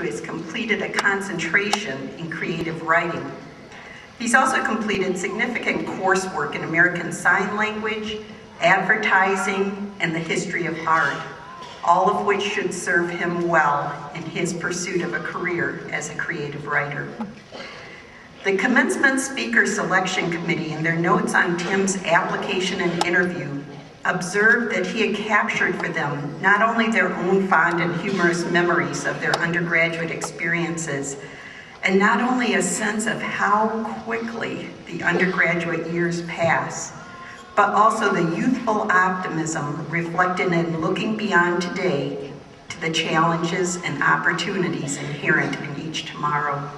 has completed a concentration in creative writing. He's also completed significant coursework in American Sign Language, advertising, and the history of art, all of which should serve him well in his pursuit of a career as a creative writer. The Commencement Speaker Selection Committee, in their notes on Tim's application and interview, observed that he had captured for them not only their own fond and humorous memories of their undergraduate experiences, and not only a sense of how quickly the undergraduate years pass, but also the youthful optimism reflected in looking beyond today to the challenges and opportunities inherent in each tomorrow.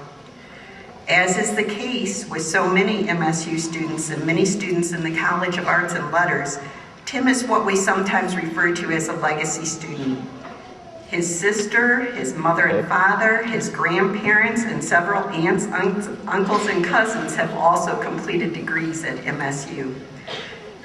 As is the case with so many MSU students and many students in the College of Arts and Letters, Tim is what we sometimes refer to as a legacy student. His sister, his mother and father, his grandparents, and several aunts, uncles, and cousins have also completed degrees at MSU.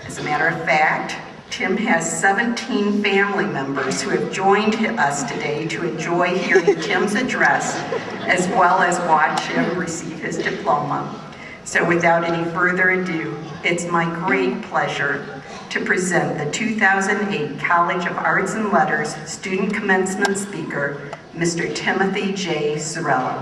As a matter of fact, Tim has 17 family members who have joined us today to enjoy hearing Tim's address, as well as watch him receive his diploma. So without any further ado, it's my great pleasure to present the 2008 College of Arts and Letters Student Commencement Speaker, Mr. Timothy J. Cerullo.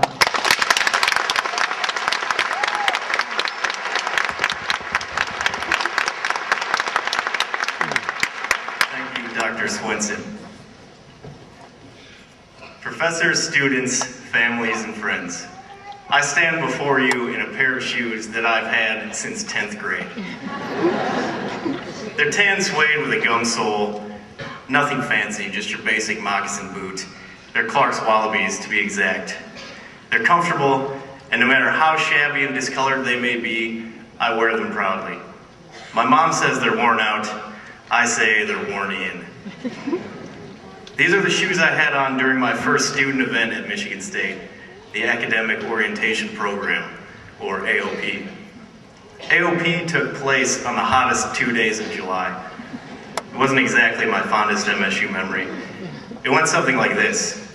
Thank you, Dr. Swenson. Professors, students, families, and friends, I stand before you in a pair of shoes that I've had since 10th grade. They're tan suede with a gum sole, nothing fancy, just your basic moccasin boot. They're Clark's Wallabies, to be exact. They're comfortable, and no matter how shabby and discolored they may be, I wear them proudly. My mom says they're worn out, I say they're worn in. These are the shoes I had on during my first student event at Michigan State, the Academic Orientation Program, or AOP. AOP took place on the hottest 2 days of July. It wasn't exactly my fondest MSU memory. It went something like this.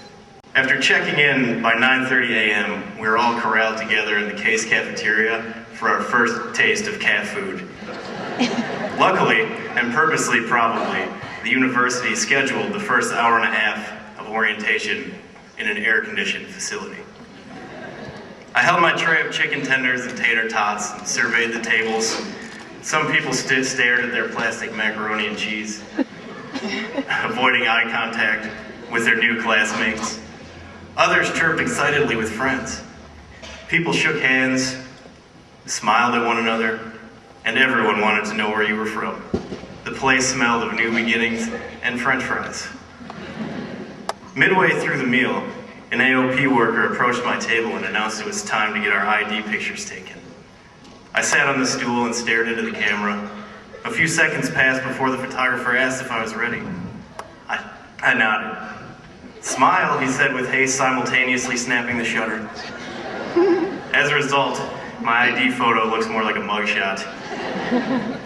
After checking in by 9:30 a.m., we were all corralled together in the Case cafeteria for our first taste of cat food. Luckily, and purposely probably, the university scheduled the first hour and a half of orientation in an air-conditioned facility. I held my tray of chicken tenders and tater tots and surveyed the tables. Some people stared at their plastic macaroni and cheese, avoiding eye contact with their new classmates. Others chirped excitedly with friends. People shook hands, smiled at one another, and everyone wanted to know where you were from. The place smelled of new beginnings and French fries. Midway through the meal, an AOP worker approached my table and announced it was time to get our ID pictures taken. I sat on the stool and stared into the camera. A few seconds passed before the photographer asked if I was ready. I nodded. Smile, he said with haste, simultaneously snapping the shutter. As a result, my ID photo looks more like a mugshot.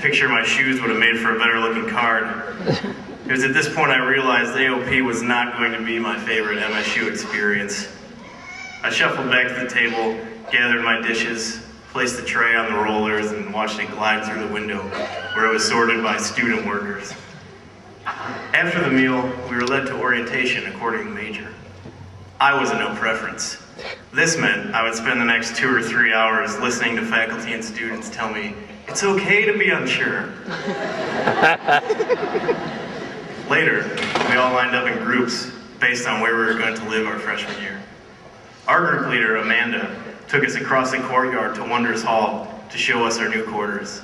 Picture my shoes would have made for a better looking card. It was at this point I realized AOP was not going to be my favorite MSU experience. I shuffled back to the table, gathered my dishes, placed the tray on the rollers, and watched it glide through the window, where it was sorted by student workers. After the meal, we were led to orientation according to major. I was a no preference. This meant I would spend the next 2 or 3 hours listening to faculty and students tell me, it's okay to be unsure. Later, we all lined up in groups based on where we were going to live our freshman year. Our group leader, Amanda, took us across the courtyard to Wonders Hall to show us our new quarters.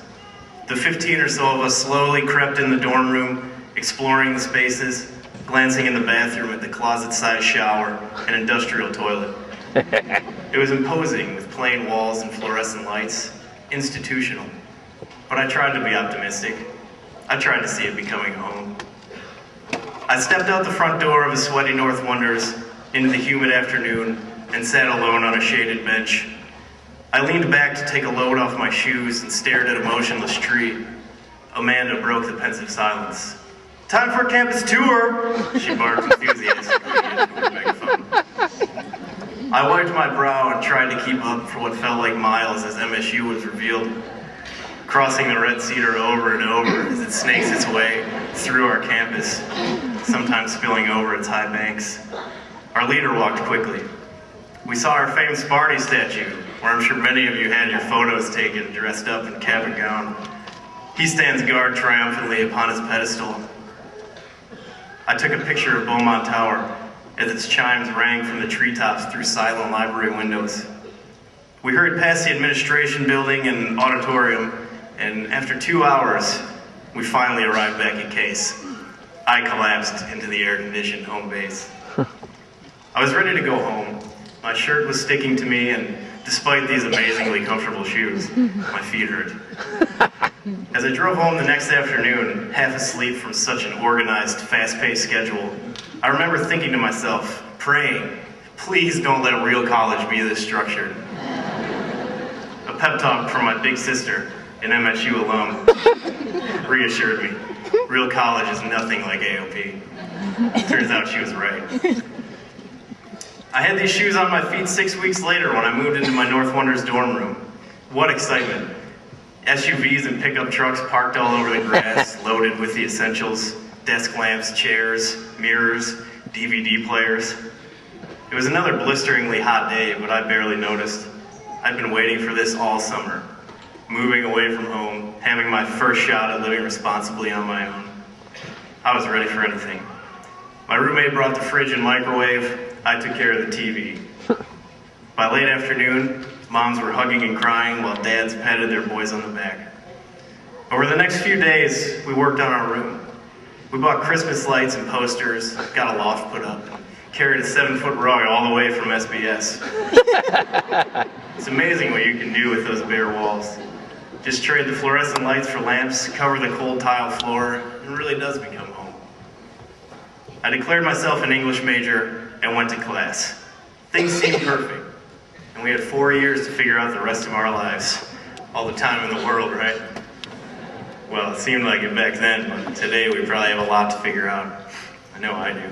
The 15 or so of us slowly crept in the dorm room, exploring the spaces, glancing in the bathroom at the closet-sized shower and industrial toilet. It was imposing with plain walls and fluorescent lights, institutional. But I tried to be optimistic. I tried to see it becoming home. I stepped out the front door of a sweaty North Wonders into the humid afternoon and sat alone on a shaded bench. I leaned back to take a load off my shoes and stared at a motionless tree. Amanda broke the pensive silence. "Time for a campus tour," she barked enthusiastically into her megaphone. I wiped my brow and tried to keep up for what felt like miles as MSU was revealed, crossing the red cedar over and over as it snakes its way through our campus, sometimes spilling over its high banks. Our leader walked quickly. We saw our famous Barney statue, where I'm sure many of you had your photos taken dressed up in cap and gown. He stands guard triumphantly upon his pedestal. I took a picture of Beaumont Tower as its chimes rang from the treetops through silent library windows. We hurried past the administration building and auditorium, and after 2 hours, we finally arrived back at Case. I collapsed into the air-conditioned home base. I was ready to go home. My shirt was sticking to me, and despite these amazingly comfortable shoes, my feet hurt. As I drove home the next afternoon, half asleep from such an organized, fast-paced schedule, I remember thinking to myself, praying, please don't let real college be this structured. A pep talk from my big sister, an MSU alum, reassured me, real college is nothing like AOP. Turns out she was right. I had these shoes on my feet 6 weeks later when I moved into my North Wonders dorm room. What excitement. SUVs and pickup trucks parked all over the grass, loaded with the essentials, desk lamps, chairs, mirrors, DVD players. It was another blisteringly hot day, but I barely noticed. I'd been waiting for this all summer, moving away from home, having my first shot at living responsibly on my own. I was ready for anything. My roommate brought the fridge and microwave. I took care of the TV. By late afternoon, moms were hugging and crying while dads patted their boys on the back. Over the next few days, we worked on our room. We bought Christmas lights and posters, got a loft put up, and carried a 7-foot rug all the way from SBS. It's amazing what you can do with those bare walls. Just trade the fluorescent lights for lamps, cover the cold tile floor, and it really does become home. I declared myself an English major and went to class. Things seemed perfect, and we had 4 years to figure out the rest of our lives. All the time in the world, right? Well, it seemed like it back then, but today we probably have a lot to figure out. I know I do.